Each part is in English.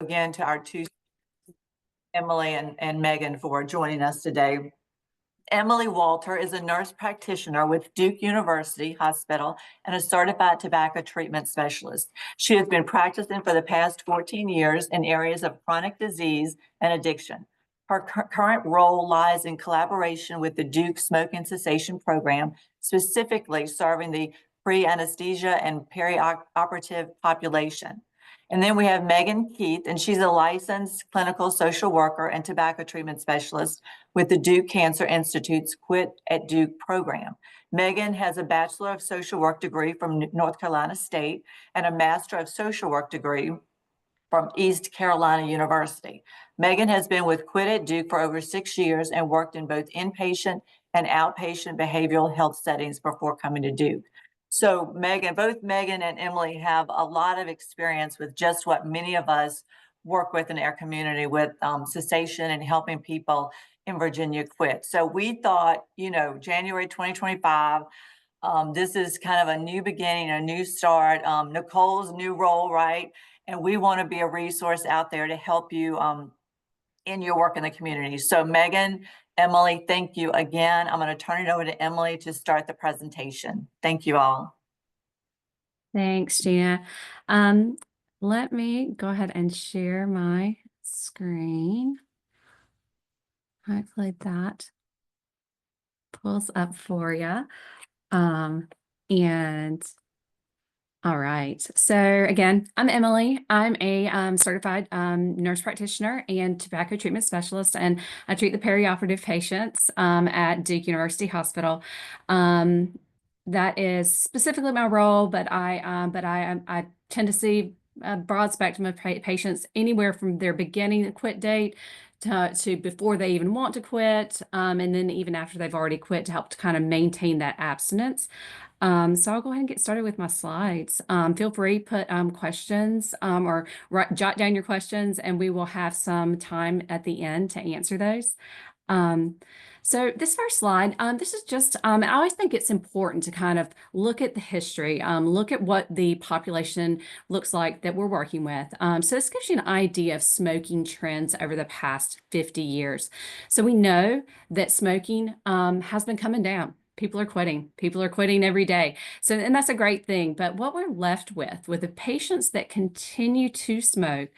again to our two, Emily and Megan, for joining us today. Emily Walter is a nurse practitioner with Duke-UNC Hospital and a certified tobacco treatment specialist. She has been practicing for the past 14 years in areas of chronic disease and addiction. Her current role lies in collaboration with the Duke Smoking Cessation Program, specifically serving the pre-anesthesia and perioperative population. And then we have Megan Keith, and she's a licensed clinical social worker and tobacco treatment specialist with the Duke Cancer Institute's Quit at Duke program. Megan has a Bachelor of Social Work degree from North Carolina State and a Master of Social Work degree from East Carolina University. Megan has been with Quit at Duke for over 6 years and worked in both inpatient and outpatient behavioral health settings before coming to Duke. So both Megan and Emily have a lot of experience with just what many of us work with in our community with cessation and helping people in Virginia quit. So we thought, January 2025, this is kind of a new beginning, a new start, Nicole's new role, right? And we want to be a resource out there to help you in your work in the community. So Megan, Emily, thank you again. I'm going to turn it over to Emily to start the presentation. Thank you all. Thanks, Gina. Let me go ahead and share my screen. Hopefully that pulls up for you. And all right. So again, I'm Emily. I'm a certified nurse practitioner and tobacco treatment specialist, and I treat the perioperative patients at Duke-UNC Hospital. That is specifically my role, but I tend to see a broad spectrum of patients, anywhere from their beginning quit date to before they even want to quit, and then even after they've already quit, to help to kind of maintain that abstinence. So I'll go ahead and get started with my slides. Feel free to put questions or jot down your questions, and we will have some time at the end to answer those. So this first slide, this is just, I always think it's important to kind of look at the history, look at what the population looks like that we're working with. So this gives you an idea of smoking trends over the past 50 years. So we know that smoking has been coming down. People are quitting. People are quitting every day. So, and that's a great thing. But what we're left with the patients that continue to smoke,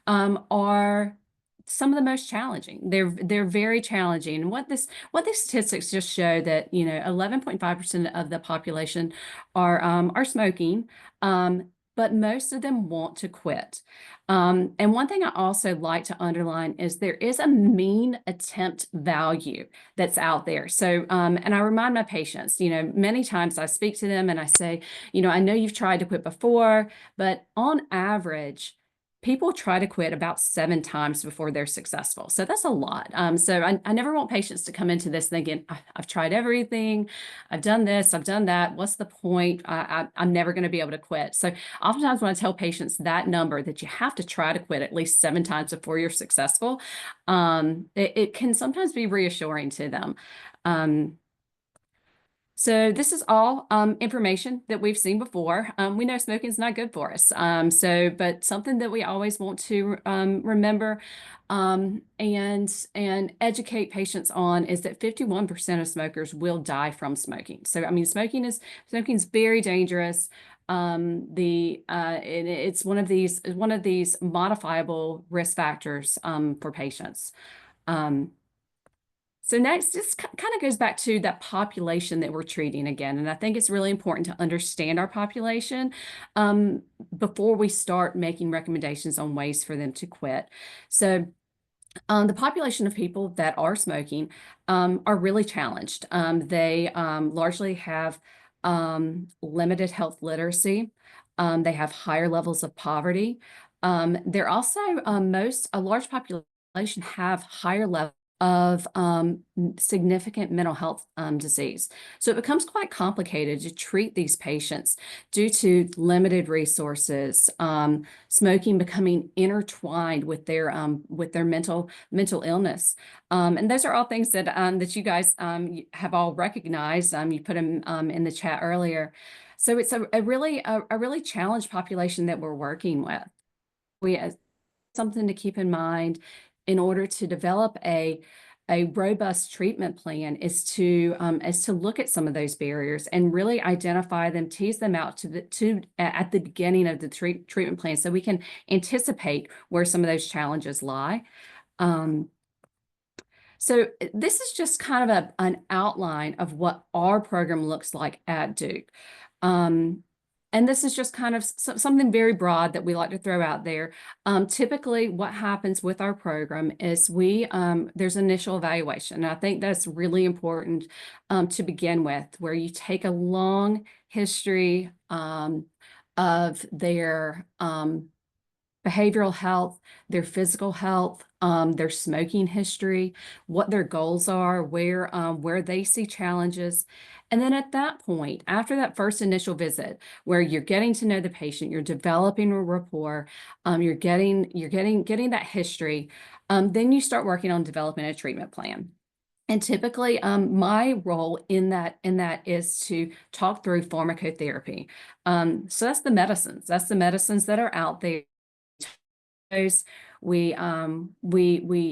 are some of the most challenging. They're very challenging. And what these statistics just show that 11.5% of the population are smoking, but most of them want to quit. And one thing I also like to underline is there is a mean attempt value that's out there. So, and I remind my patients, many times I speak to them and I say, I know you've tried to quit before, but on average, people try to quit about 7 times before they're successful. So that's a lot. So I never want patients to come into this thinking, I've tried everything, I've done this, I've done that. What's the point? I'm never going to be able to quit. So oftentimes when I tell patients that number, that you have to try to quit at least 7 times before you're successful, it can sometimes be reassuring to them. So this is all information that we've seen before. We know smoking is not good for us. But something that we always want to remember and educate patients on is that 51% of smokers will die from smoking. So I mean, smoking is very dangerous. It's one of these modifiable risk factors for patients. So next, this kind of goes back to that population that we're treating again. And I think it's really important to understand our population before we start making recommendations on ways for them to quit. So the population of people that are smoking are really challenged. They largely have limited health literacy. They have higher levels of poverty. They're also, a large population have higher levels of significant mental health disease. So it becomes quite complicated to treat these patients due to limited resources, smoking becoming intertwined with their mental illness. And those are all things that that you guys have all recognized. You put them in the chat earlier. So it's a really challenged population that we're working with. something to keep in mind in order to develop a robust treatment plan is to look at some of those barriers and really identify them, tease them out at the beginning of the treatment plan, so we can anticipate where some of those challenges lie. So this is just kind of an outline of what our program looks like at Duke. And this is just kind of something very broad that we like to throw out there. Typically, what happens with our program is there's initial evaluation. And I think that's really important to begin with, where you take a long history of their behavioral health, their physical health, their smoking history, what their goals are, where they see challenges. And then at that point, after that first initial visit, where you're getting to know the patient, you're developing a rapport, you're getting that history, then you start working on developing a treatment plan. And typically, my role in that is to talk through pharmacotherapy. So that's the medicines. That's the medicines that are out there. We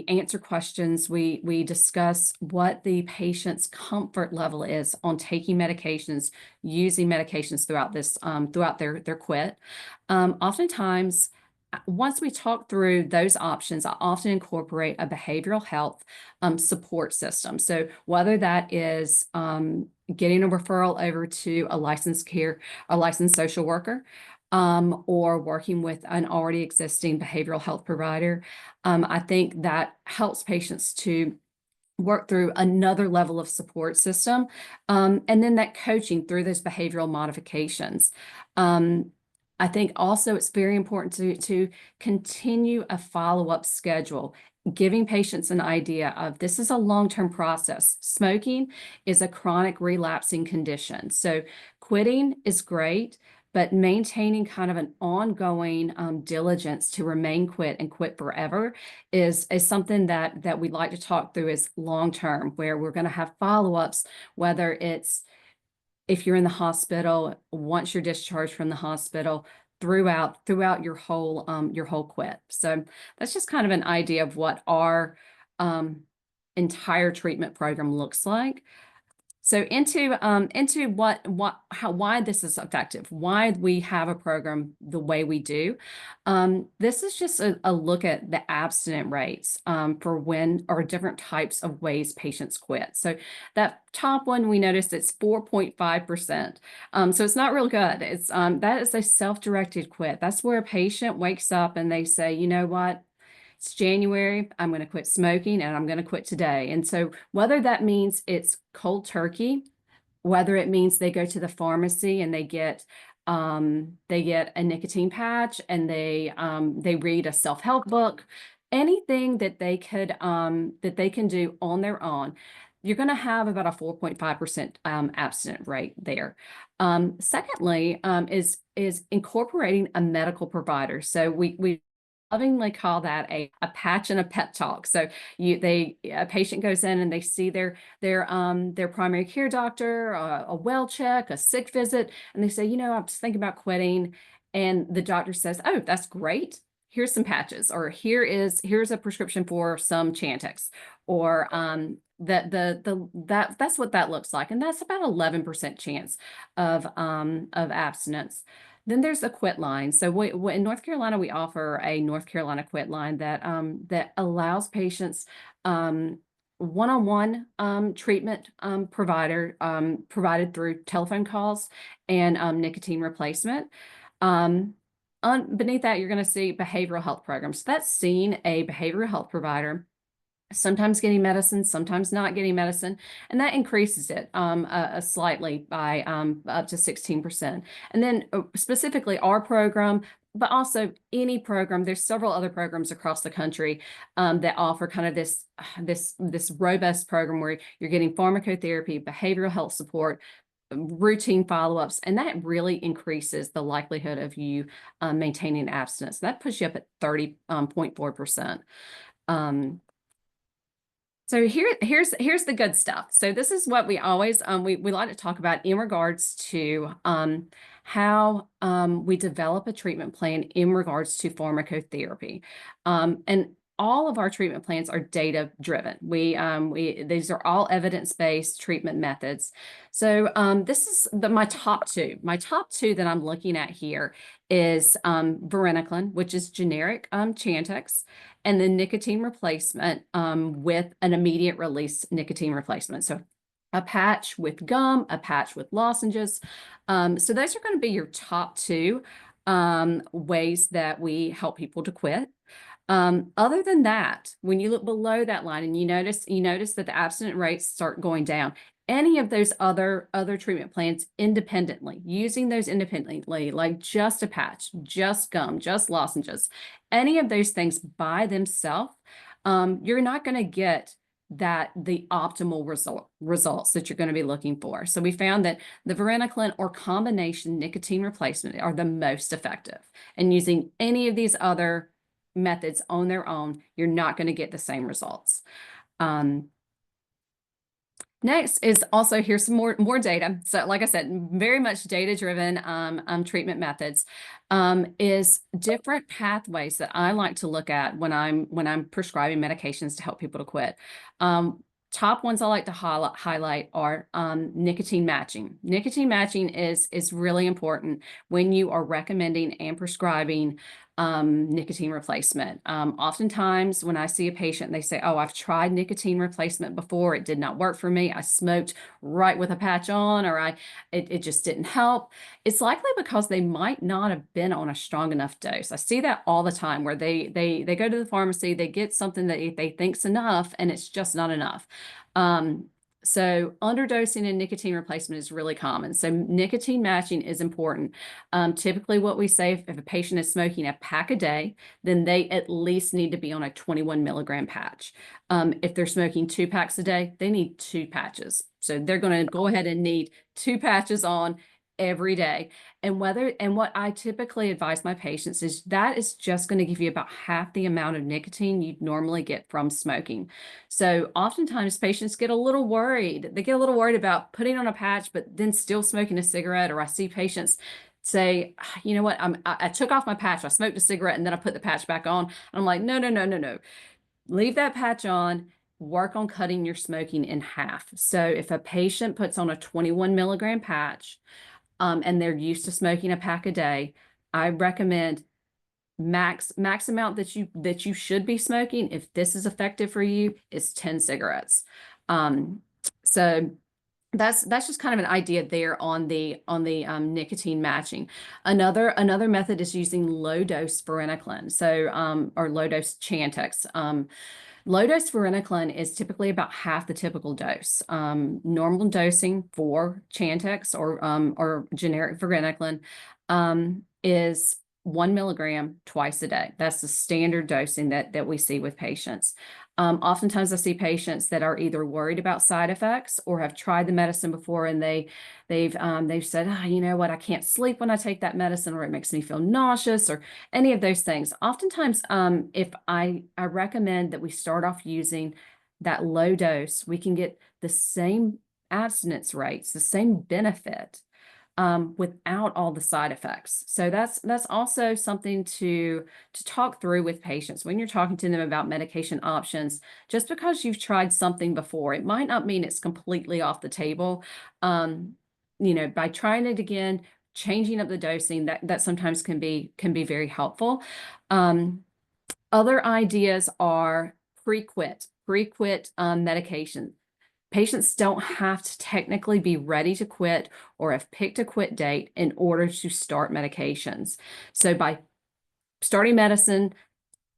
answer questions. We discuss what the patient's comfort level is on taking medications, using medications throughout their quit. Oftentimes, once we talk through those options, I often incorporate a behavioral health support system. So whether that is getting a referral over to a licensed social worker, or working with an already existing behavioral health provider, I think that helps patients to work through another level of support system, and then that coaching through those behavioral modifications. I think also it's very important to continue a follow-up schedule, giving patients an idea of this is a long-term process. Smoking is a chronic relapsing condition. So quitting is great, but maintaining kind of an ongoing diligence to remain quit and quit forever is something that we'd like to talk through as long-term, where we're going to have follow-ups, whether it's if you're in the hospital, once you're discharged from the hospital, throughout your whole quit. So that's just kind of an idea of what our entire treatment program looks like. So into why this is effective, why we have a program the way we do. This is just a look at the abstinent rates for when or different types of ways patients quit. So that top one, we noticed it's 4.5%. So it's not real good. It's that is a self-directed quit. That's where a patient wakes up and they say, you know what? It's January, I'm going to quit smoking and I'm going to quit today. And so whether that means it's cold turkey, whether it means they go to the pharmacy and they get a nicotine patch and they read a self-help book, anything that they can do on their own, you're going to have about a 4.5% abstinent rate there. Secondly, is incorporating a medical provider. So we lovingly call that a patch and a pep talk. So a patient goes in and they see their primary care doctor, a well check, a sick visit, and they say, you know, I'm just thinking about quitting. And the doctor says, oh, that's great. Here's some patches, or here's a prescription for some Chantix, or that's what that looks like. And that's about 11% chance of abstinence. Then there's a quit line. So in North Carolina, we offer a North Carolina quit line that allows patients one-on-one treatment provided through telephone calls and nicotine replacement. Beneath that, you're going to see behavioral health programs. That's seeing a behavioral health provider, sometimes getting medicine, sometimes not getting medicine, and that increases it slightly by up to 16%. And then specifically our program, but also any program, there's several other programs across the country that offer kind of this robust program where you're getting pharmacotherapy, behavioral health support, routine follow-ups, and that really increases the likelihood of you maintaining abstinence. That puts you up at 30.4%. So here's the good stuff. So this is what we always we like to talk about in regards to how we develop a treatment plan in regards to pharmacotherapy. And all of our treatment plans are data driven. These are all evidence-based treatment methods. So this is my top two. My top two that I'm looking at here is varenicline, which is generic Chantix, and then nicotine replacement with an immediate release nicotine replacement. So a patch with gum, a patch with lozenges. So those are going to be your top two ways that we help people to quit. Other than that, when you look below that line and you notice that the abstinent rates start going down, any of those other treatment plans independently, using those independently, like just a patch, just gum, just lozenges, any of those things by themselves, you're not going to get the optimal results that you're going to be looking for. So we found that the varenicline or combination nicotine replacement are the most effective. And using any of these other methods on their own, you're not going to get the same results. Next is also, here's some more data. So like I said, very much data-driven treatment methods is different pathways that I like to look at when I'm prescribing medications to help people to quit. Top ones I like to highlight are nicotine matching. Nicotine matching is really important when you are recommending and prescribing nicotine replacement. Oftentimes when I see a patient, they say, oh, I've tried nicotine replacement before. It did not work for me. I smoked right with a patch on, or it just didn't help. It's likely because they might not have been on a strong enough dose. I see that all the time where they go to the pharmacy, they get something that they think's enough, and it's just not enough. So underdosing and nicotine replacement is really common. So nicotine matching is important. Typically what we say, if a patient is smoking a pack a day, then they at least need to be on a 21 milligram patch. If they're smoking 2 packs a day, they need 2 patches. So they're going to go ahead and need 2 patches on every day. And what I typically advise my patients is that is just going to give you about half the amount of nicotine you'd normally get from smoking. So oftentimes patients get a little worried. They get a little worried about putting on a patch, but then still smoking a cigarette. Or I see patients say, you know what, I took off my patch, I smoked a cigarette, and then I put the patch back on. And I'm like, no, no, no, no, no. Leave that patch on. Work on cutting your smoking in half. So if a patient puts on a 21 milligram patch, and they're used to smoking a pack a day, I recommend max amount that you should be smoking, if this is effective for you, is 10 cigarettes. So that's just kind of an idea there on the nicotine matching. Another method is using low dose varenicline, so or low dose Chantix. Low dose varenicline is typically about half the typical dose. Normal dosing for Chantix or generic varenicline is 1 milligram twice a day. That's the standard dosing that we see with patients. Oftentimes I see patients that are either worried about side effects or have tried the medicine before, and they've said, oh, you know what, I can't sleep when I take that medicine, or it makes me feel nauseous, or any of those things. Oftentimes, if I recommend that we start off using that low dose, we can get the same abstinence rates, the same benefit without all the side effects. So that's also something to talk through with patients when you're talking to them about medication options. Just because you've tried something before, it might not mean it's completely off the table. You know, by trying it again, changing up the dosing, that sometimes can be very helpful. Other ideas are pre-quit medication. Patients don't have to technically be ready to quit or have picked a quit date in order to start medications. So by starting medicine,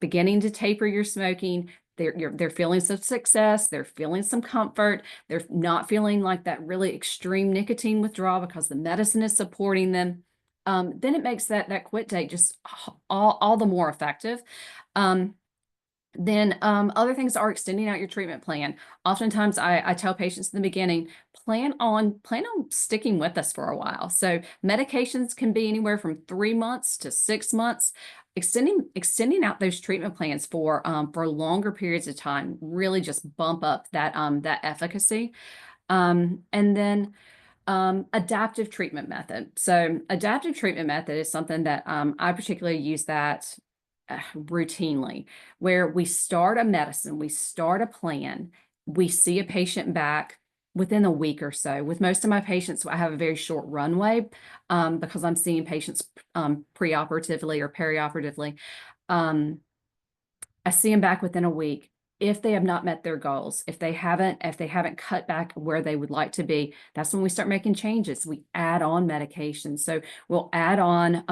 beginning to taper your smoking, they're feeling some success, they're feeling some comfort, they're not feeling like that really extreme nicotine withdrawal because the medicine is supporting them. Then it makes that quit date just all the more effective. Then other things are extending out your treatment plan. Oftentimes I tell patients in the beginning, plan on sticking with us for a while. So medications can be anywhere from 3 months to 6 months. Extending out those treatment plans for longer periods of time really just bump up that efficacy. And then Adaptive treatment method. So adaptive treatment method is something that I particularly use that routinely, where we start a medicine, we start a plan, we see a patient back within a week or so. With most of my patients, I have a very short runway because I'm seeing patients preoperatively or perioperatively. I see them back within a week. If they have not met their goals, if they haven't cut back where they would like to be, that's when we start making changes. We add on medications. So we'll add on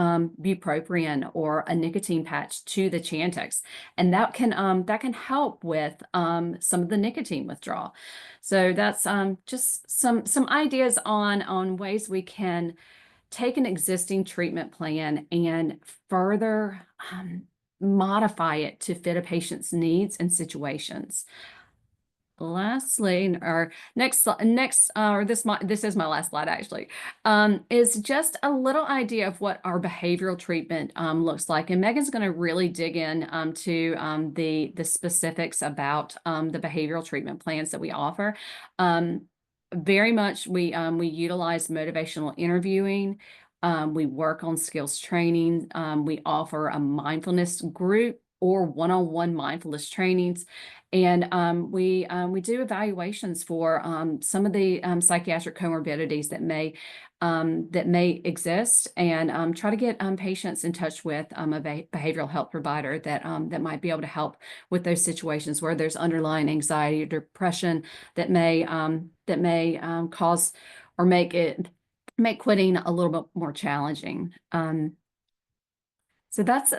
bupropion or a nicotine patch to the Chantix, and that can help with some of the nicotine withdrawal. So that's just some ideas on ways we can take an existing treatment plan and further modify it to fit a patient's needs and situations. Lastly, or next, or this is my last slide actually, is just a little idea of what our behavioral treatment looks like. And Megan's going to really dig in to the specifics about the behavioral treatment plans that we offer. Very much we utilize motivational interviewing. We work on skills training. We offer a mindfulness group or one-on-one mindfulness trainings. And we do evaluations for some of the psychiatric comorbidities that may exist, and try to get patients in touch with a behavioral health provider that might be able to help with those situations where there's underlying anxiety or depression that may cause or make quitting a little bit more challenging. So that's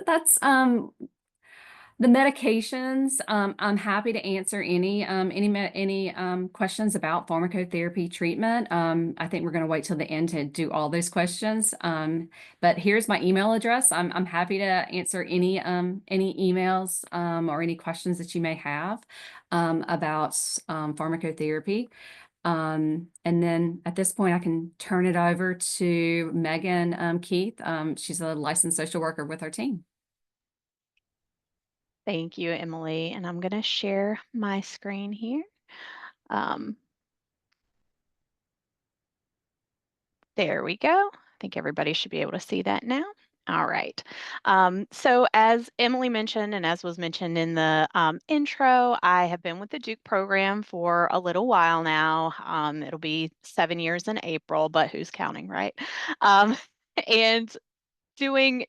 the medications. I'm happy to answer any questions about pharmacotherapy treatment. I think we're going to wait till the end to do all those questions. But here's my email address. I'm happy to answer any emails or any questions that you may have about pharmacotherapy. And then at this point, I can turn it over to Megan Keith. She's a licensed social worker with our team. Thank you, Emily. And I'm going to share my screen here. There we go. I think everybody should be able to see that now. All right. So as Emily mentioned, and as was mentioned in the intro, I have been with the Duke program for a little while now. It'll be 7 years in April, but who's counting, right? And doing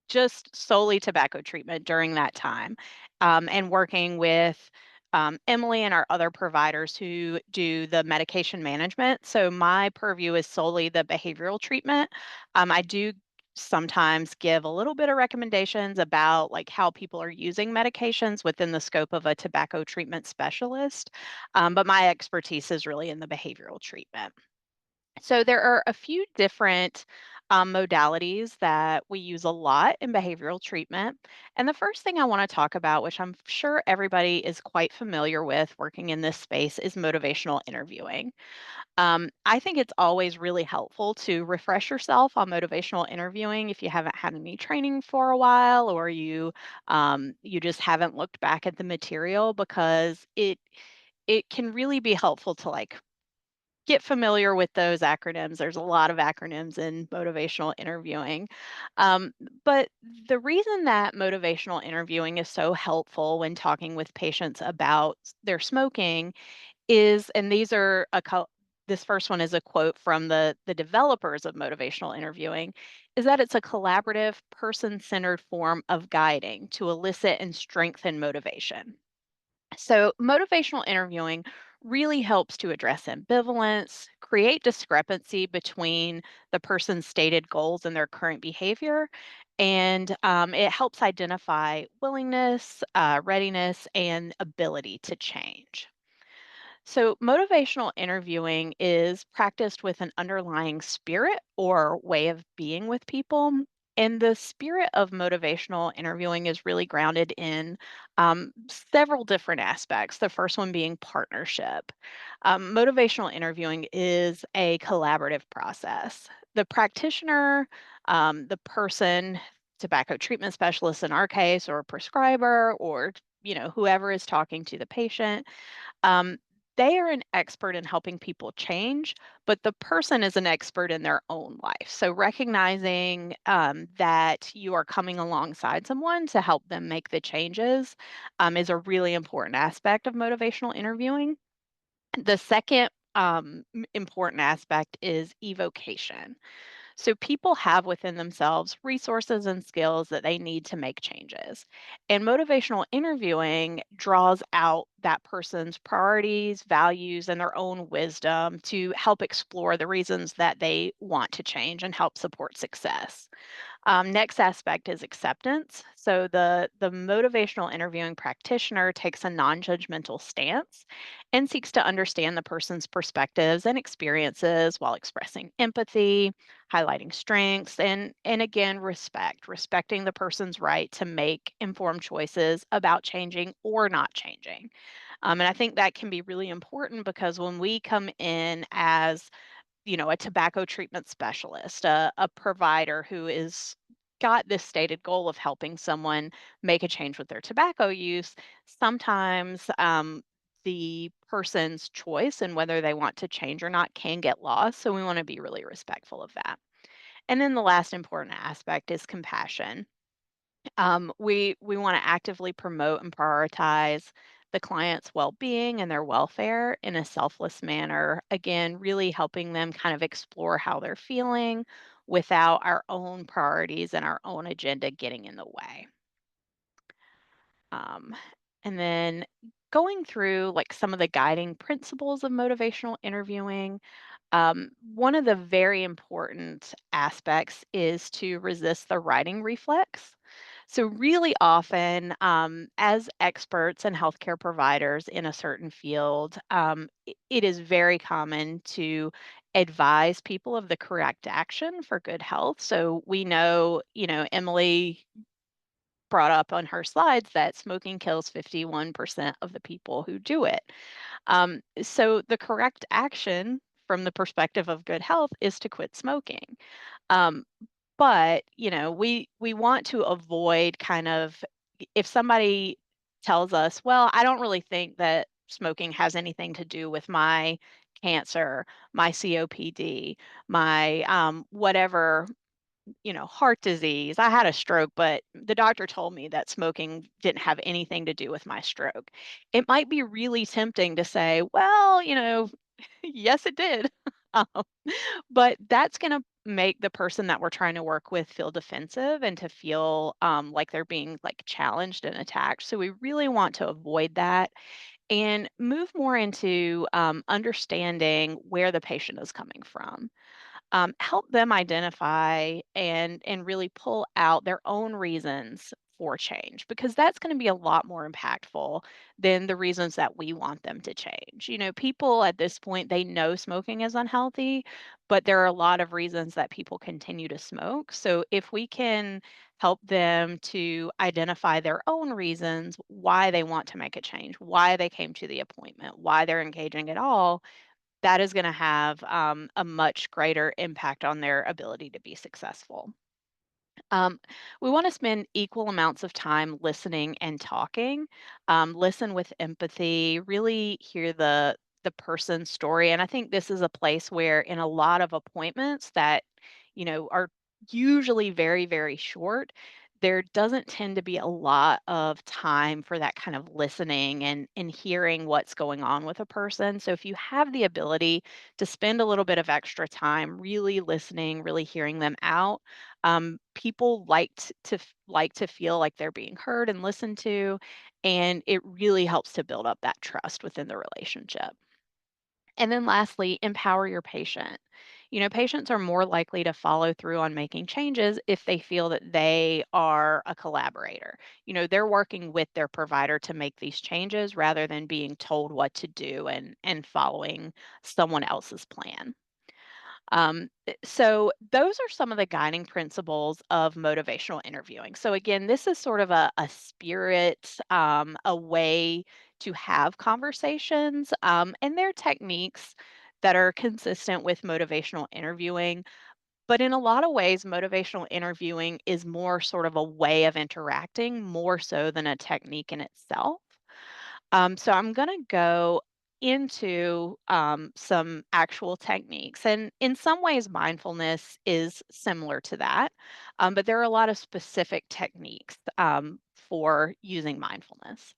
just solely tobacco treatment during that time, and working with Emily and our other providers who do the medication management. So my purview is solely the behavioral treatment. I do sometimes give a little bit of recommendations about like how people are using medications within the scope of a tobacco treatment specialist, but my expertise is really in the behavioral treatment. So there are a few different modalities that we use a lot in behavioral treatment. And the first thing I want to talk about, which I'm sure everybody is quite familiar with working in this space, is motivational interviewing. I think it's always really helpful to refresh yourself on motivational interviewing if you haven't had any training for a while, or you just haven't looked back at the material, because it can really be helpful to like get familiar with those acronyms. There's a lot of acronyms in motivational interviewing. But the reason that motivational interviewing is so helpful when talking with patients about their smoking is, and this first one is a quote from the developers of motivational interviewing, is that it's a collaborative, person-centered form of guiding to elicit and strengthen motivation. So, motivational interviewing really helps to address ambivalence, create discrepancy between the person's stated goals and their current behavior, and it helps identify willingness, readiness, and ability to change. So, motivational interviewing is practiced with an underlying spirit or way of being with people. And the spirit of motivational interviewing is really grounded in several different aspects. The first one being partnership. Motivational interviewing is a collaborative process. The practitioner, the person, tobacco treatment specialist in our case, or prescriber, or whoever is talking to the patient, um, they are an expert in helping people change, but the person is an expert in their own life. So recognizing that you are coming alongside someone to help them make the changes is a really important aspect of motivational interviewing. The second important aspect is evocation. So people have within themselves resources and skills that they need to make changes. And motivational interviewing draws out that person's priorities, values, and their own wisdom to help explore the reasons that they want to change and help support success. Next aspect is acceptance. So the motivational interviewing practitioner takes a non-judgmental stance and seeks to understand the person's perspectives and experiences while expressing empathy, highlighting strengths, and again respecting the person's right to make informed choices about changing or not changing. And I think that can be really important because when we come in as a tobacco treatment specialist, a provider who is got this stated goal of helping someone make a change with their tobacco use, sometimes the person's choice and whether they want to change or not can get lost. So we want to be really respectful of that. And then the last important aspect is compassion. We want to actively promote and prioritize the client's well-being and their welfare in a selfless manner. Again, really helping them kind of explore how they're feeling without our own priorities and our own agenda getting in the way. Um, and then going through like some of the guiding principles of motivational interviewing, one of the very important aspects is to resist the writing reflex. So, really often, as experts and healthcare providers in a certain field, it is very common to advise people of the correct action for good health. So, we know, Emily brought up on her slides that smoking kills 51% of the people who do it. So the correct action from the perspective of good health is to quit smoking. Um, but we want to avoid kind of if somebody tells us, well, I don't really think that smoking has anything to do with my cancer, my COPD, my whatever, heart disease. I had a stroke, but the doctor told me that smoking didn't have anything to do with my stroke. It might be really tempting to say, well, yes, it did. Um, but that's going to make the person that we're trying to work with feel defensive and to feel like they're being like challenged and attacked. So we really want to avoid that and move more into understanding where the patient is coming from. Help them identify and really pull out their own reasons for change because that's going to be a lot more impactful than the reasons that we want them to change. People at this point they know smoking is unhealthy, but there are a lot of reasons that people continue to smoke. So if we can help them to identify their own reasons why they want to make a change, why they came to the appointment, why they're engaging at all, that is going to have a much greater impact on their ability to be successful. Um, we want to spend equal amounts of time listening and talking. Listen with empathy. Really hear the person's story. And I think this is a place where, in a lot of appointments that are usually very very short, there doesn't tend to be a lot of time for that kind of listening and hearing what's going on with a person. So if you have the ability to spend a little bit of extra time really listening, really hearing them out, people like to feel like they're being heard and listened to, and it really helps to build up that trust within the relationship. And then lastly, empower your patient. Patients are more likely to follow through on making changes if they feel that they are a collaborator. They're working with their provider to make these changes rather than being told what to do and following someone else's plan. So those are some of the guiding principles of motivational interviewing. So again, this is sort of a spirit, a way to have conversations, and they're techniques that are consistent with motivational interviewing. But in a lot of ways, motivational interviewing is more sort of a way of interacting, more so than a technique in itself. So I'm going to go into some actual techniques. And in some ways, mindfulness is similar to that, but there are a lot of specific techniques for using mindfulness.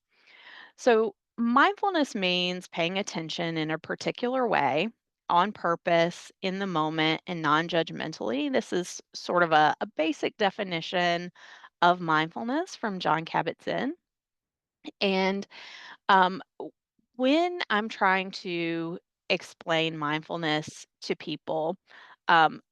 So, mindfulness means paying attention in a particular way, on purpose, in the moment, and non judgmentally. This is sort of a basic definition of mindfulness from John Kabat-Zinn. And um, when I'm trying to explain mindfulness to people,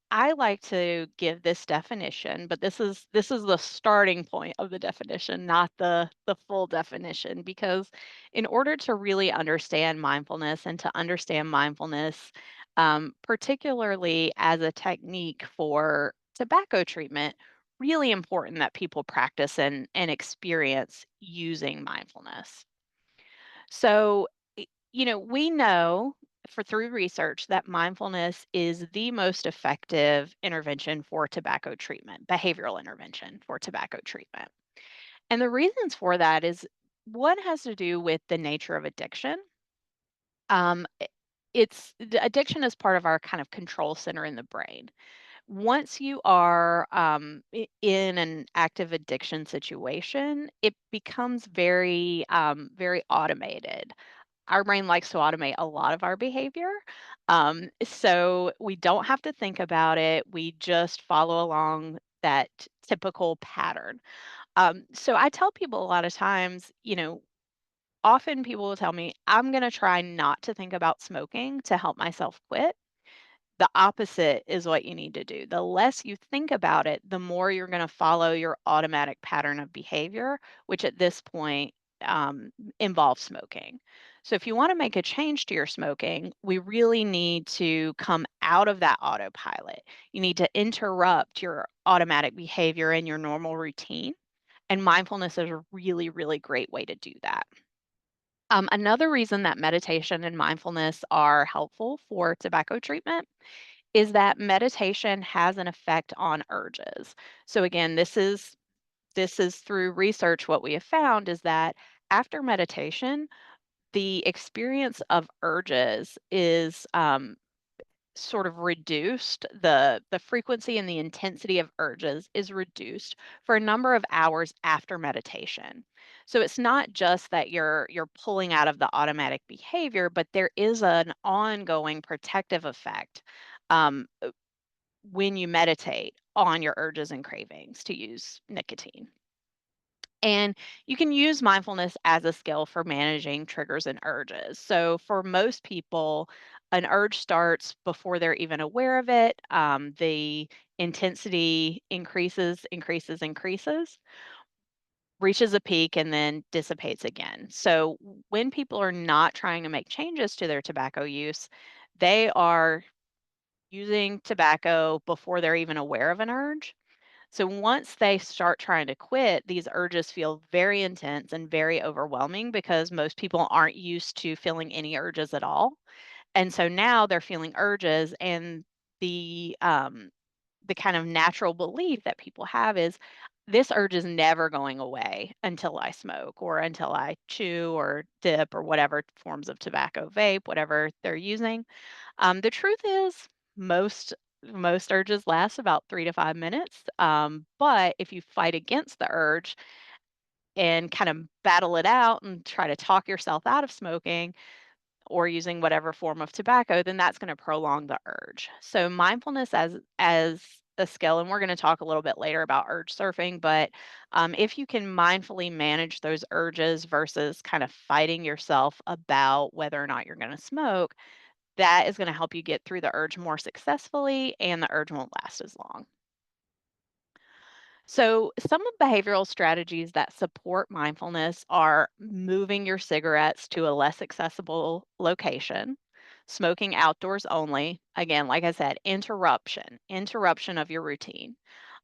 I like to give this definition, but this is the starting point of the definition, not the full definition, because in order to really understand mindfulness and to understand mindfulness, particularly as a technique for tobacco treatment, really important that people practice and experience using mindfulness. So, we know through research that mindfulness is the most effective intervention for tobacco treatment, behavioral intervention for tobacco treatment. And the reasons for that is one has to do with the nature of addiction. It's the addiction is part of our kind of control center in the brain. Once you are in an active addiction situation, it becomes very automated. Our brain likes to automate a lot of our behavior. So we don't have to think about it. We just follow along that typical pattern. So I tell people a lot of times, often people will tell me, I'm going to try not to think about smoking to help myself quit. The opposite is what you need to do. The less you think about it, the more you're going to follow your automatic pattern of behavior, which at this point involves smoking. So, if you want to make a change to your smoking, we really need to come out of that autopilot. You need to interrupt your automatic behavior and your normal routine. And mindfulness is a really, really great way to do that. Another reason that meditation and mindfulness are helpful for tobacco treatment is that meditation has an effect on urges. So again, this is through research what we have found is that after meditation, the experience of urges is sort of reduced. The frequency and the intensity of urges is reduced for a number of hours after meditation. So it's not just that you're pulling out of the automatic behavior, but there is an ongoing protective effect um, when you meditate on your urges and cravings to use nicotine. And you can use mindfulness as a skill for managing triggers and urges. So, for most people, an urge starts before they're even aware of it. The intensity increases, reaches a peak, and then dissipates again. So, when people are not trying to make changes to their tobacco use, they are using tobacco before they're even aware of an urge. So once they start trying to quit, these urges feel very intense and very overwhelming because most people aren't used to feeling any urges at all. And so now they're feeling urges, and the kind of natural belief that people have is this urge is never going away until I smoke or until I chew or dip or whatever forms of tobacco, vape, whatever they're using. The truth is, most urges last about 3 to 5 minutes. But if you fight against the urge and kind of battle it out and try to talk yourself out of smoking or using whatever form of tobacco, then that's going to prolong the urge. So mindfulness as a skill, and we're going to talk a little bit later about urge surfing, but if you can mindfully manage those urges versus kind of fighting yourself about whether or not you're going to smoke, that is going to help you get through the urge more successfully and the urge won't last as long. So, some of behavioral strategies that support mindfulness are moving your cigarettes to a less accessible location, smoking outdoors only. Again, like I said, interruption of your routine.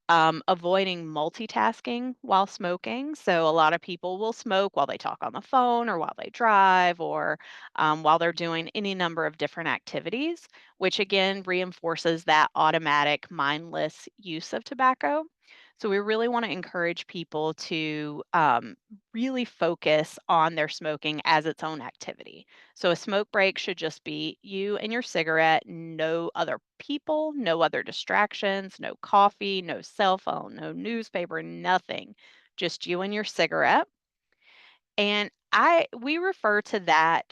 Avoiding multitasking while smoking. So, a lot of people will smoke while they talk on the phone or while they drive or while they're doing any number of different activities, which again reinforces that automatic, mindless use of tobacco. So we really want to encourage people to really focus on their smoking as its own activity. So a smoke break should just be you and your cigarette, no other people, no other distractions, no coffee, no cell phone, no newspaper, nothing. Just you and your cigarette. And we refer to that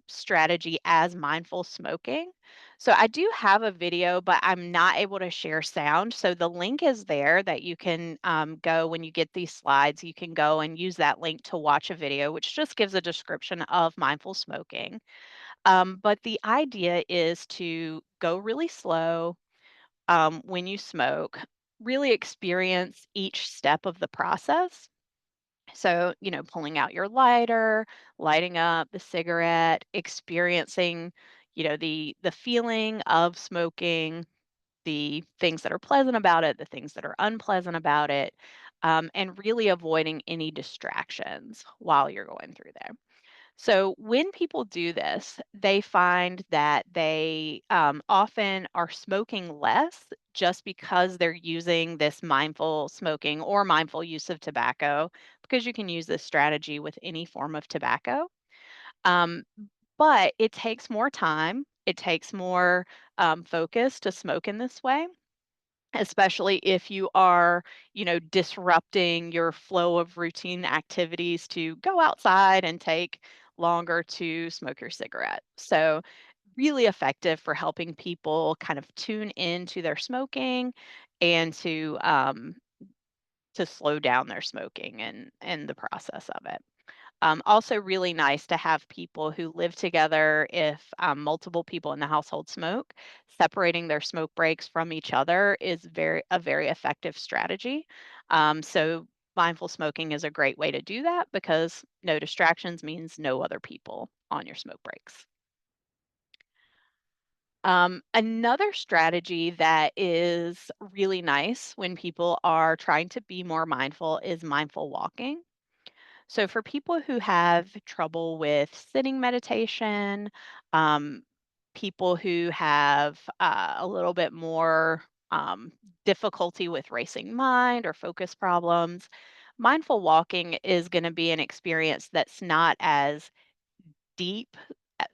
strategy as mindful smoking. So I do have a video, but I'm not able to share sound. So the link is there that you can go when you get these slides. You can go and use that link to watch a video, which just gives a description of mindful smoking. But the idea is to go really slow when you smoke, really experience each step of the process. So, pulling out your lighter, lighting up the cigarette, experiencing, the feeling of smoking, the things that are pleasant about it, the things that are unpleasant about it, and really avoiding any distractions while you're going through there. So when people do this, they find that they often are smoking less just because they're using this mindful smoking or mindful use of tobacco, because you can use this strategy with any form of tobacco. Um, but it takes more time, it takes more focus to smoke in this way, especially if you are, disrupting your flow of routine activities to go outside and take longer to smoke your cigarette. So, really effective for helping people kind of tune into their smoking and to slow down their smoking and the process of it. Also, really nice to have people who live together if multiple people in the household smoke. Separating their smoke breaks from each other is a very effective strategy. So, mindful smoking is a great way to do that because no distractions means no other people on your smoke breaks. Another strategy that is really nice when people are trying to be more mindful is mindful walking. So, for people who have trouble with sitting meditation, um, people who have a little bit more difficulty with racing mind or focus problems, mindful walking is going to be an experience that's not as deep,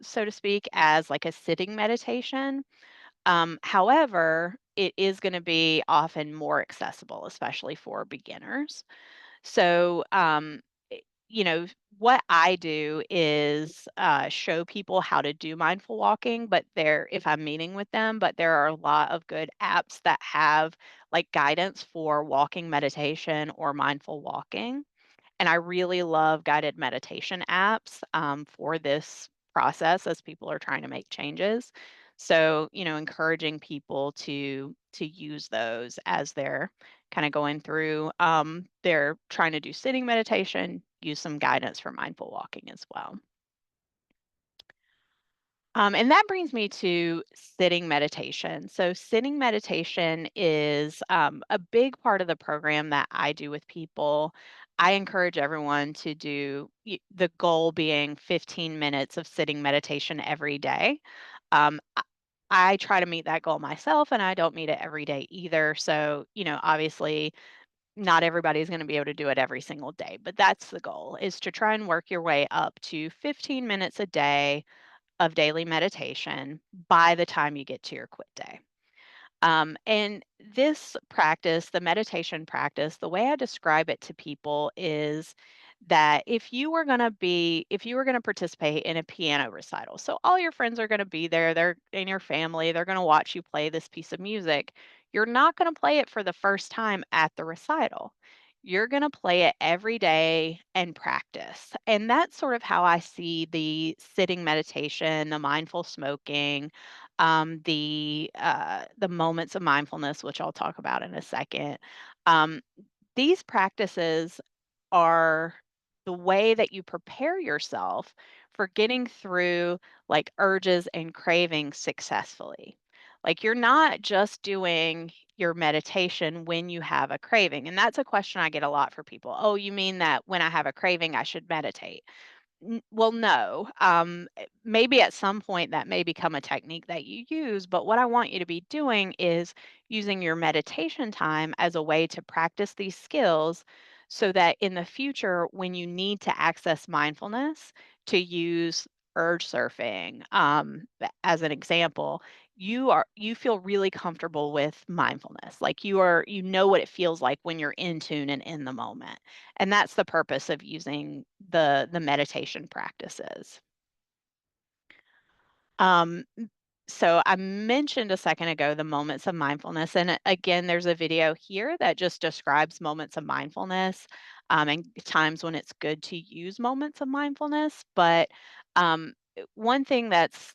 so to speak, as like a sitting meditation. However, it is going to be often more accessible, especially for beginners. So, you know, what I do is show people how to do mindful walking, but if I'm meeting with them, but there are a lot of good apps that have like guidance for walking meditation or mindful walking. And I really love guided meditation apps for this process as people are trying to make changes. So, encouraging people to use those as they're kind of going through. They're trying to do sitting meditation, use some guidance for mindful walking as well. And that brings me to sitting meditation. So, sitting meditation is a big part of the program that I do with people. I encourage everyone to do the goal being 15 minutes of sitting meditation every day. I try to meet that goal myself, and I don't meet it every day either. So, obviously, not everybody's going to be able to do it every single day, but that's the goal is to try and work your way up to 15 minutes a day of daily meditation by the time you get to your quit day. And this practice, the meditation practice, the way I describe it to people is that if you were going to participate in a piano recital, so all your friends are going to be there, they're in your family, they're going to watch you play this piece of music. You're not going to play it for the first time at the recital. You're going to play it every day and practice. And that's sort of how I see the sitting meditation, the mindful smoking, the moments of mindfulness, which I'll talk about in a second. Um, these practices are the way that you prepare yourself for getting through like urges and cravings successfully. Like you're not just doing your meditation when you have a craving. And that's a question I get a lot for people. Oh, you mean that when I have a craving, I should meditate? Well, no. Maybe at some point that may become a technique that you use, but what I want you to be doing is using your meditation time as a way to practice these skills so that in the future, when you need to access mindfulness to use urge surfing, as an example, you feel really comfortable with mindfulness. Like you know what it feels like when you're in tune and in the moment. And that's the purpose of using the meditation practices. Um, so I mentioned a second ago the moments of mindfulness, and again, there's a video here that just describes moments of mindfulness, and times when it's good to use moments of mindfulness. But one thing that's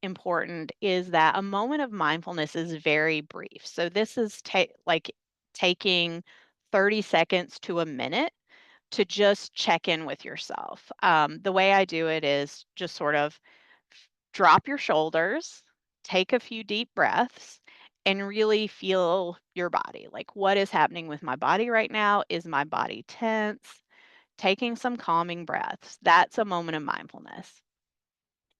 important is that a moment of mindfulness is very brief. So this is like taking 30 seconds to a minute to just check in with yourself. The way I do it is just sort of drop your shoulders, take a few deep breaths, and really feel your body. Like, what is happening with my body right now? Is my body tense? Taking some calming breaths. That's a moment of mindfulness.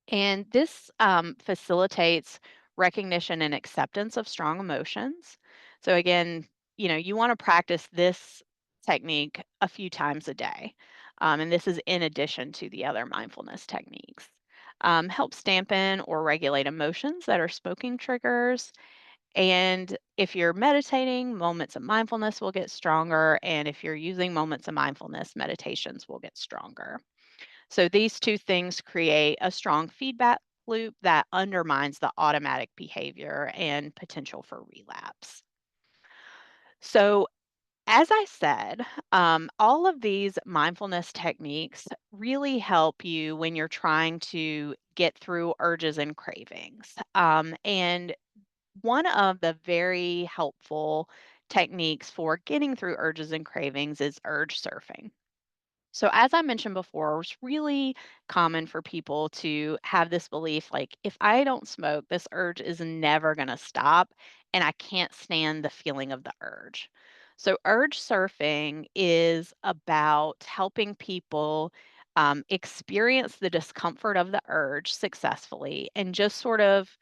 And this facilitates recognition and acceptance of strong emotions. So, again, you want to practice this technique a few times a day. And this is in addition to the other mindfulness techniques. Helps dampen or regulate emotions that are smoking triggers. And if you're meditating, moments of mindfulness will get stronger. And if you're using moments of mindfulness, meditations will get stronger. So these two things create a strong feedback loop that undermines the automatic behavior and potential for relapse. So, as I said, all of these mindfulness techniques really help you when you're trying to get through urges and cravings. And one of the very helpful techniques for getting through urges and cravings is urge surfing. So, as I mentioned before, it's really common for people to have this belief like, if I don't smoke, this urge is never going to stop, and I can't stand the feeling of the urge. So, urge surfing is about helping people experience the discomfort of the urge successfully and just sort of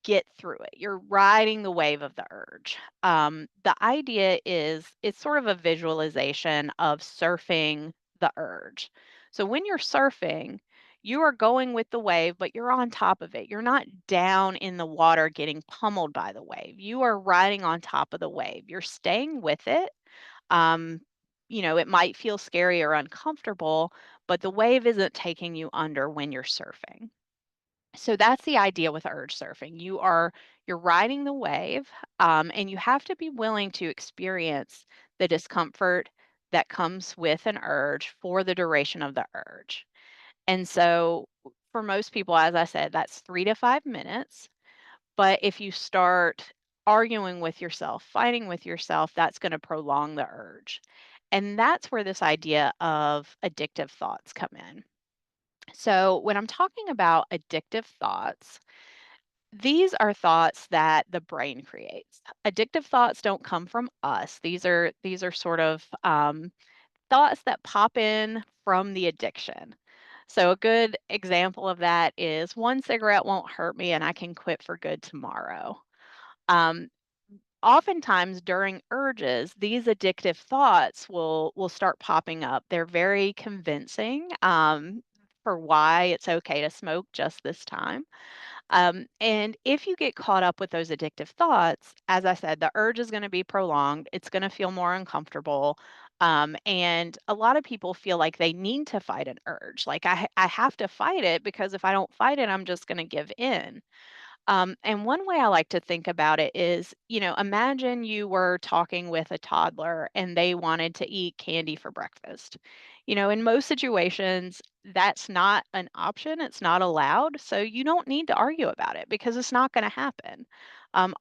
get through it. You're riding the wave of the urge. The idea is it's sort of a visualization of surfing the urge. So when you're surfing, you are going with the wave, but you're on top of it. You're not down in the water getting pummeled by the wave. You are riding on top of the wave. You're staying with it. Um, it might feel scary or uncomfortable, but the wave isn't taking you under when you're surfing. So that's the idea with urge surfing. You're riding the wave, and you have to be willing to experience the discomfort that comes with an urge for the duration of the urge. And so for most people, as I said, that's 3 to 5 minutes. But if you start arguing with yourself, fighting with yourself, that's going to prolong the urge. And that's where this idea of addictive thoughts come in. So, when I'm talking about addictive thoughts, these are thoughts that the brain creates. Addictive thoughts don't come from us. These are sort of thoughts that pop in from the addiction. So, a good example of that is one cigarette won't hurt me and I can quit for good tomorrow. Um, Oftentimes during urges, these addictive thoughts will start popping up. They're very convincing for why it's okay to smoke just this time. And if you get caught up with those addictive thoughts, as I said, the urge is going to be prolonged. It's going to feel more uncomfortable. And a lot of people feel like they need to fight an urge. Like I have to fight it because if I don't fight it, I'm just going to give in. And one way I like to think about it is, imagine you were talking with a toddler and they wanted to eat candy for breakfast. In most situations, that's not an option, it's not allowed. So you don't need to argue about it because it's not going to happen.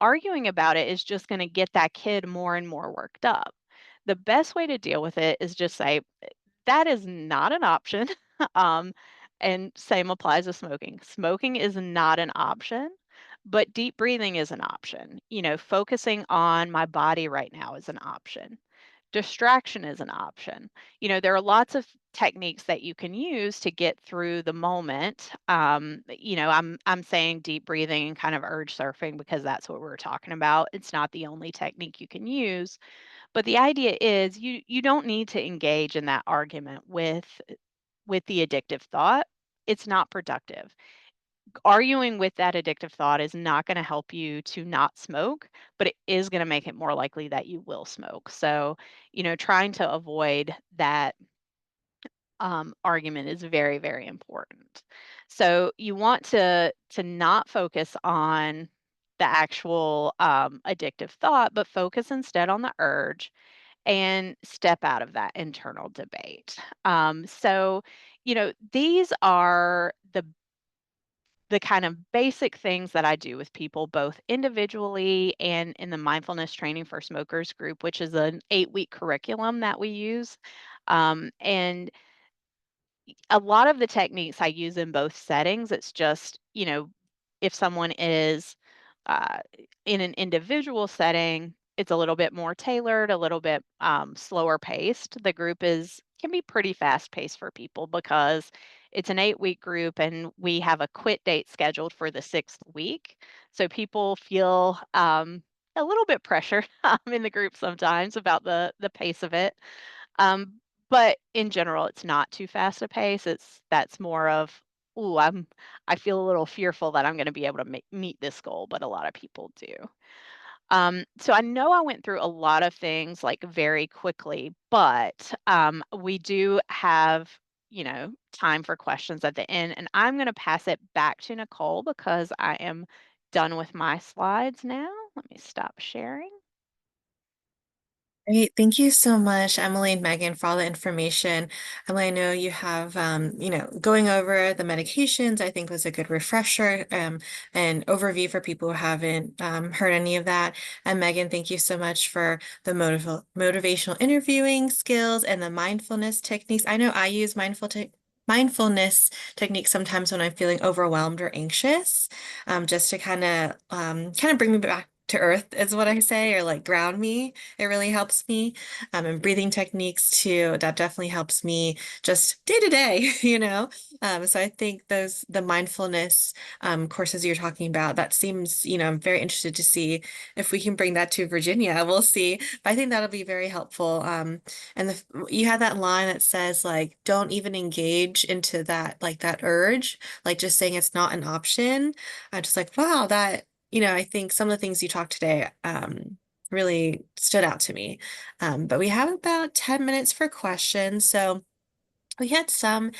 Arguing about it is just going to get that kid more and more worked up. The best way to deal with it is just say, that is not an option. um, and same applies to smoking. Smoking is not an option, but deep breathing is an option. Focusing on my body right now is an option. Distraction is an option. There are lots of techniques that you can use to get through the moment. I'm saying deep breathing and kind of urge surfing because that's what we're talking about. It's not the only technique you can use, but the idea is you don't need to engage in that argument with the addictive thought. It's not productive. Arguing with that addictive thought is not going to help you to not smoke, but it is going to make it more likely that you will smoke. So, trying to avoid that argument is very, very important. So you want to not focus on the actual addictive thought, but focus instead on the urge and step out of that internal debate. These are the kind of basic things that I do with people, both individually and in the mindfulness training for smokers group, which is an 8-week curriculum that we use. And a lot of the techniques I use in both settings. It's just, if someone is uh, in an individual setting, it's a little bit more tailored, a little bit slower paced. The group can be pretty fast paced for people because it's an 8-week group and we have a quit date scheduled for the 6th week. So people feel a little bit pressured in the group sometimes about the pace of it. Um, but in general, it's not too fast a pace. That's more of, "Ooh, I feel a little fearful that I'm gonna be able to meet this goal," but a lot of people do. So I know I went through a lot of things, like, very quickly, but, we do have, time for questions at the end, and I'm gonna pass it back to Nicole because I am done with my slides now. Let me stop sharing. Great. Thank you so much, Emily and Megan, for all the information. Emily, I know you have, going over the medications, I think was a good refresher, and overview for people who haven't heard any of that. And Megan, thank you so much for the motivational interviewing skills and the mindfulness techniques. I know I use mindfulness techniques sometimes when I'm feeling overwhelmed or anxious, just to kind of bring me back to earth is what I say, or like ground me. It really helps me. And breathing techniques too, that definitely helps me just day to day, So I think the mindfulness courses you're talking about, that seems, I'm very interested to see if we can bring that to Virginia. We'll see. But I think that'll be very helpful. And you have that line that says like, don't even engage into that, like that urge, like just saying it's not an option. I'm just like, wow, I think some of the things you talked today really stood out to me. But we have about 10 minutes for questions. So we had some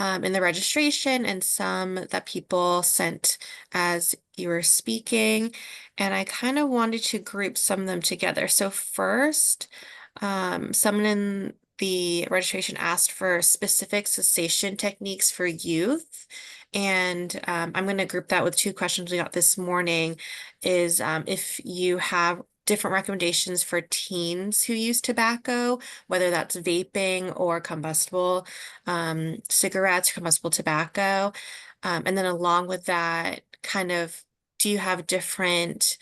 in the registration and some that people sent as you were speaking. And I kind of wanted to group some of them together. So first, someone in the registration asked for specific cessation techniques for youth. And I'm going to group that with two questions we got this morning is if you have different recommendations for teens who use tobacco, whether that's vaping or combustible cigarettes, combustible tobacco. And then along with that, do you have different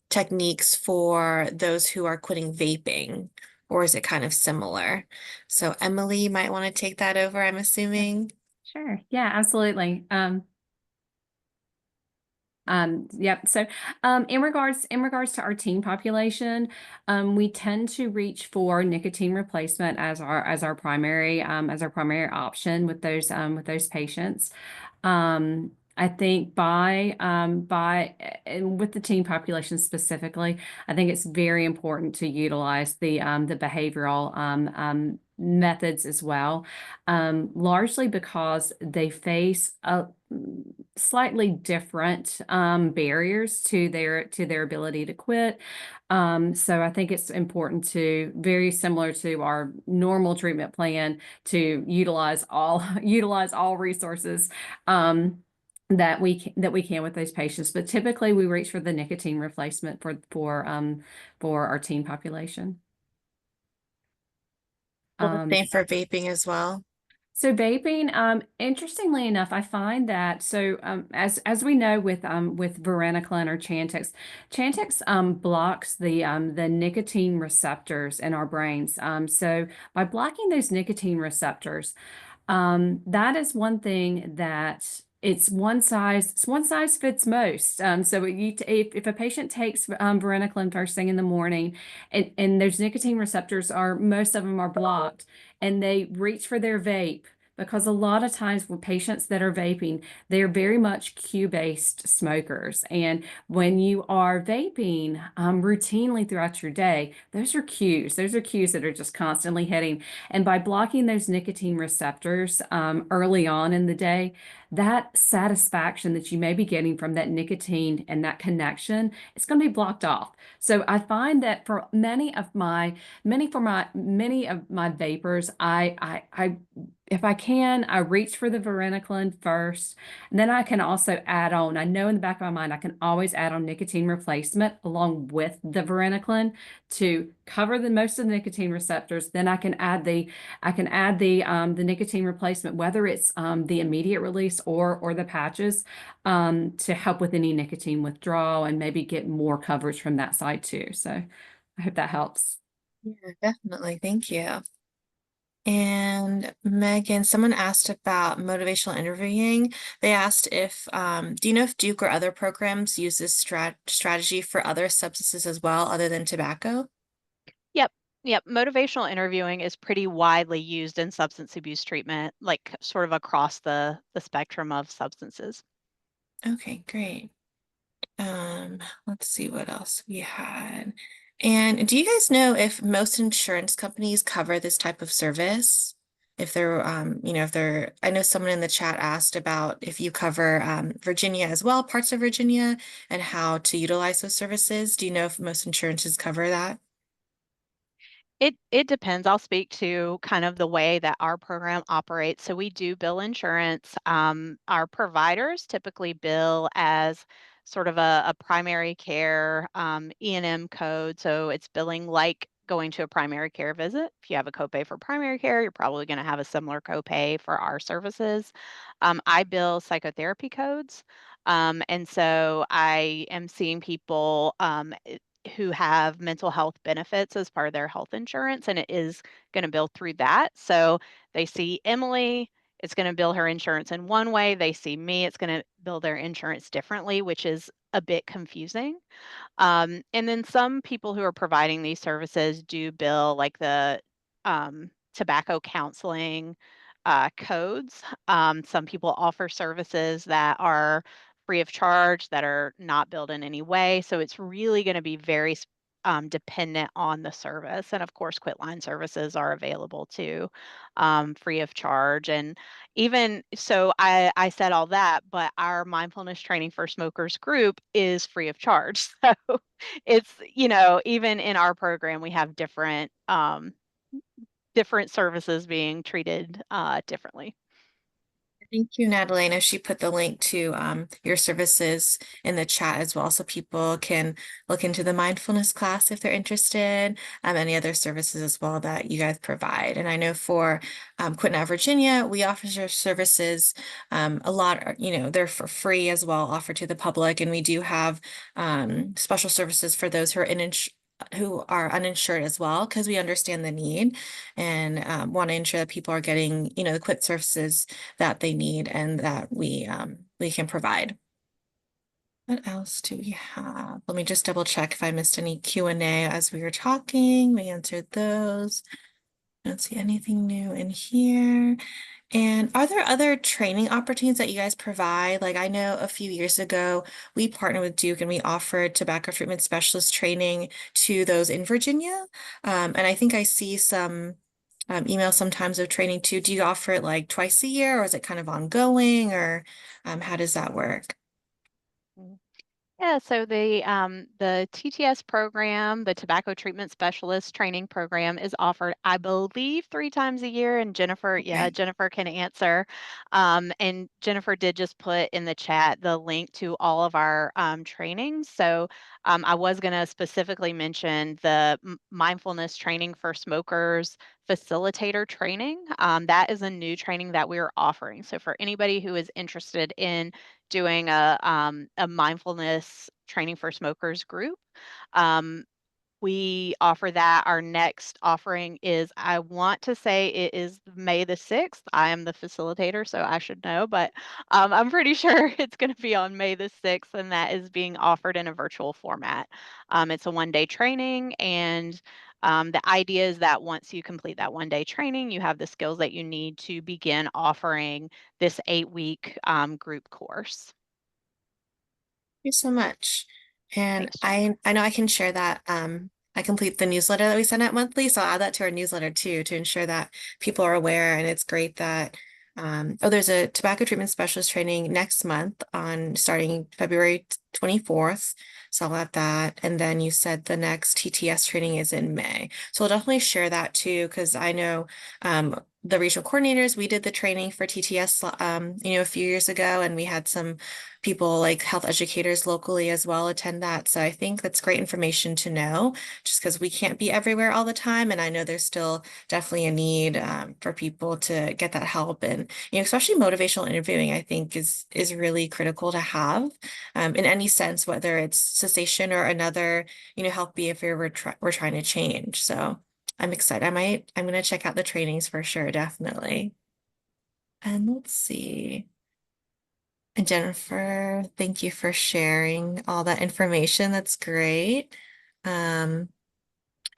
techniques for those who are quitting vaping, or is it kind of similar? So Emily, you might want to take that over, I'm assuming. Sure. Yeah, absolutely. Yep. So, in regards to our teen population, we tend to reach for nicotine replacement as our primary option with those patients. I think and with the teen population specifically, I think it's very important to utilize the behavioral methods as well, largely because they face a slightly different barriers to their ability to quit. So I think it's important to, very similar to our normal treatment plan, to utilize all resources that we can with those patients. But typically we reach for the nicotine replacement for our teen population. Well, the same for vaping as well. So vaping, interestingly enough, I find that as we know with varenicline or Chantix, Chantix blocks the nicotine receptors in our brains. So by blocking those nicotine receptors, that is one thing that it's one size fits most. So if a patient takes varenicline first thing in the morning, and those nicotine receptors most of them are blocked, and they reach for their vape. Because a lot of times with patients that are vaping, they're very much cue-based smokers. And when you are vaping routinely throughout your day, those are cues. Those are cues that are just constantly hitting. And by blocking those nicotine receptors early on in the day, that satisfaction that you may be getting from that nicotine and that connection, it's going to be blocked off. So I find that for many of my vapors, I if I can, I reach for the varenicline first. And then I can also add on, I know in the back of my mind, I can always add on nicotine replacement along with the varenicline to cover most of the nicotine receptors. Then I can add the nicotine replacement, whether it's the immediate release or the patches, to help with any nicotine withdrawal and maybe get more coverage from that side too. So I hope that helps. Yeah, definitely. Thank you. And Megan, someone asked about motivational interviewing. They asked do you know if Duke or other programs use this strategy for other substances as well, other than tobacco? Yep. Yep. Motivational interviewing is pretty widely used in substance abuse treatment, like sort of across the spectrum of substances. Okay, great. Let's see what else we had. And do you guys know if most insurance companies cover this type of service? If they're, I know someone in the chat asked about if you cover Virginia as well, parts of Virginia, and how to utilize those services. Do you know if most insurances cover that? It depends. I'll speak to kind of the way that our program operates. So we do bill insurance. Our providers typically bill as sort of a primary care E&M code. So it's billing like going to a primary care visit. If you have a copay for primary care, you're probably going to have a similar copay for our services. I bill psychotherapy codes. And so I am seeing people who have mental health benefits as part of their health insurance, and it is going to bill through that. So they see Emily, it's going to bill her insurance in one way. They see me, it's going to bill their insurance differently, which is a bit confusing. And then some people who are providing these services do bill like the tobacco counseling codes. Some people offer services that are free of charge, that are not billed in any way. So it's really going to be very dependent on the service. And of course, quitline services are available too, free of charge. And even so, I said all that, but our mindfulness training for smokers group is free of charge. So it's, even in our program, we have different services being treated differently. Thank you, Natalie. I know she put the link to your services in the chat as well, so people can look into the mindfulness class if they're interested, any other services as well that you guys provide. And I know for Quinton, Virginia, we offer services a lot, they're for free as well, offered to the public. And we do have special services for those who are uninsured as well, because we understand the need and want to ensure that people are getting, the quit services that they need and that we can provide. What else do we have? Let me just double check if I missed any Q&A as we were talking. We answered those. I don't see anything new in here. And are there other training opportunities that you guys provide? Like I know a few years ago, we partnered with Duke and we offered tobacco treatment specialist training to those in Virginia. And I think I see some emails sometimes of training too. Do you offer it like twice a year, or is it kind of ongoing, or how does that work? Yeah, so the TTS program, the Tobacco Treatment Specialist Training Program, is offered, I believe, 3 times a year. And Jennifer, yeah, Okay. Jennifer can answer. And Jennifer did just put in the chat the link to all of our trainings. So I was going to specifically mention the mindfulness training for smokers facilitator training. That is a new training that we're offering. So for anybody who is interested in doing a mindfulness training for smokers group, we offer that. Our next offering is, I want to say it is May the 6th. I am the facilitator, so I should know, but I'm pretty sure it's going to be on May the 6th, and that is being offered in a virtual format. It's a one-day training, and the idea is that once you complete that one-day training, you have the skills that you need to begin offering this 8-week group course. Thank you so much. And Thanks, Jen. I know I can share that. I complete the newsletter that we send out monthly, so I'll add that to our newsletter too to ensure that people are aware. And it's great that there's a tobacco treatment specialist training next month on starting February 24th. So I'll add that. And then you said the next TTS training is in May. So I'll definitely share that too, because I know the regional coordinators, we did the training for TTS a few years ago, and we had some people like health educators locally as well attend that. So I think that's great information to know, just because we can't be everywhere all the time. And I know there's still definitely a need for people to get that help. And, especially motivational interviewing, I think is really critical to have in any sense, whether it's cessation or another, health behavior we're trying to change. So I'm excited. I'm going to check out the trainings for sure, definitely. And let's see. And Jennifer, thank you for sharing all that information. That's great. Oh,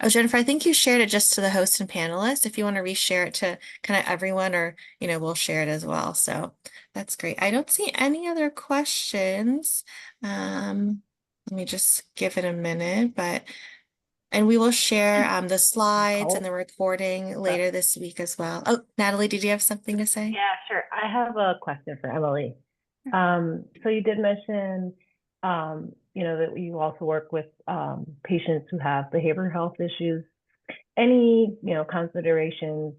Jennifer, I think you shared it just to the host and panelists. If you want to reshare it to kind of everyone, or, we'll share it as well. So that's great. I don't see any other questions. Let me just give it a minute, and we will share the slides and the recording later this week as well. Oh, Natalie, did you have something to say? Yeah, sure. I have a question for Emily. So you did mention, that you also work with patients who have behavioral health issues. Any, considerations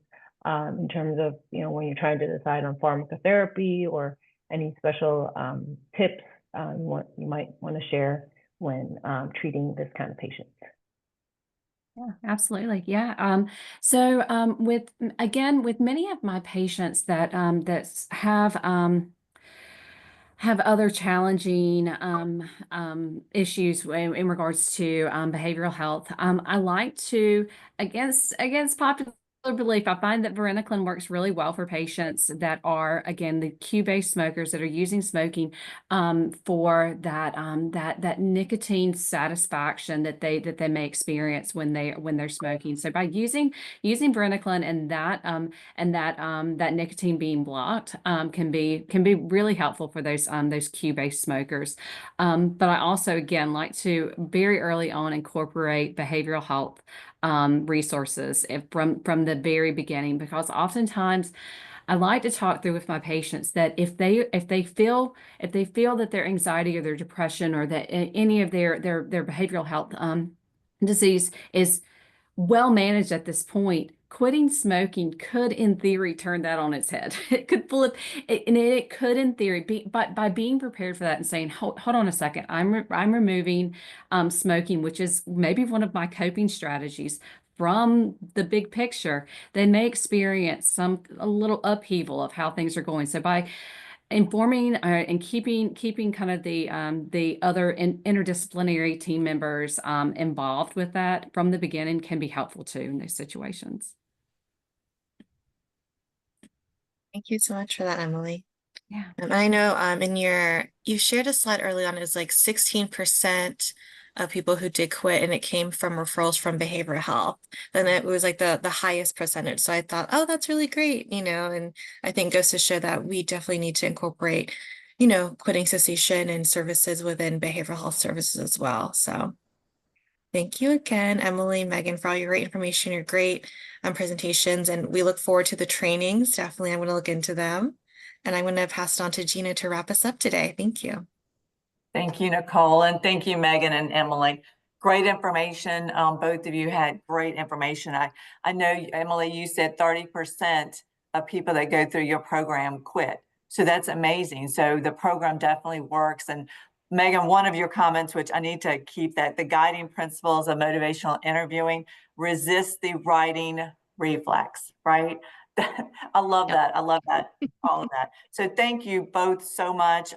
in terms of, when you're trying to decide on pharmacotherapy, or any special tips you might want to share when treating this kind of patient? Yeah, absolutely. Yeah. So with many of my patients that have other challenging issues in regards to behavioral health, I like to, against popular belief, I find that varenicline works really well for patients that are, again, the cue-based smokers that are using smoking for that nicotine satisfaction that they may experience when they're smoking. So by using varenicline and that nicotine being blocked can be really helpful for those cue-based smokers. But I also, again, like to very early on incorporate behavioral health resources from the very beginning, because oftentimes I like to talk through with my patients that if they feel that their anxiety or their depression or that any of their behavioral health disease is well managed at this point, quitting smoking could, in theory, turn that on its head. It could flip it, and it could, in theory, be by being prepared for that and saying, hold on a second, I'm removing smoking, which is maybe one of my coping strategies from the big picture. They may experience a little upheaval of how things are going. So by informing and keeping kind of the other interdisciplinary team members involved with that from the beginning can be helpful too in those situations. Thank you so much for that, Emily. Yeah. I know you shared a slide early on, is like 16% of people who did quit, and it came from referrals from behavioral health. Then it was like the highest percentage. So I thought, oh, that's really great, and I think goes to show that we definitely need to incorporate, quitting cessation and services within behavioral health services as well. So thank you again, Emily, Megan, for all your great information, your great presentations, and we look forward to the trainings. Definitely, I'm going to look into them. And I'm going to pass it on to Gina to wrap us up today. Thank you. Thank you, Nicole, and thank you, Megan and Emily. Great information. Both of you had great information. I know, Emily, you said 30% of people that go through your program quit. So that's amazing. So the program definitely works. And Megan, one of your comments, which I need to keep, that the guiding principles of motivational interviewing: resist the writing, reflex, right? I love Yep. that. I love that. All of that. So thank you both so much.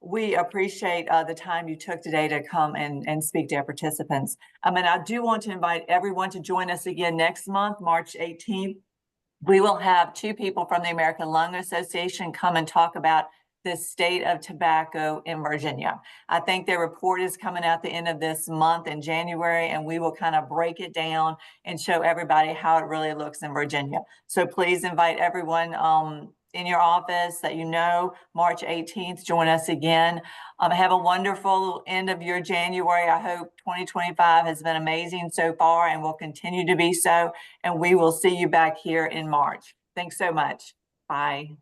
We appreciate the time you took today to come and speak to our participants. And I do want to invite everyone to join us again next month, March 18th. We will have two people from the American Lung Association come and talk about the state of tobacco in Virginia. I think their report is coming out the end of this month in January, and we will kind of break it down and show everybody how it really looks in Virginia. So please invite everyone in your office that you know, March 18th, join us again. Have a wonderful end of your January. I hope 2025 has been amazing so far and will continue to be so. And we will see you back here in March. Thanks so much. Bye.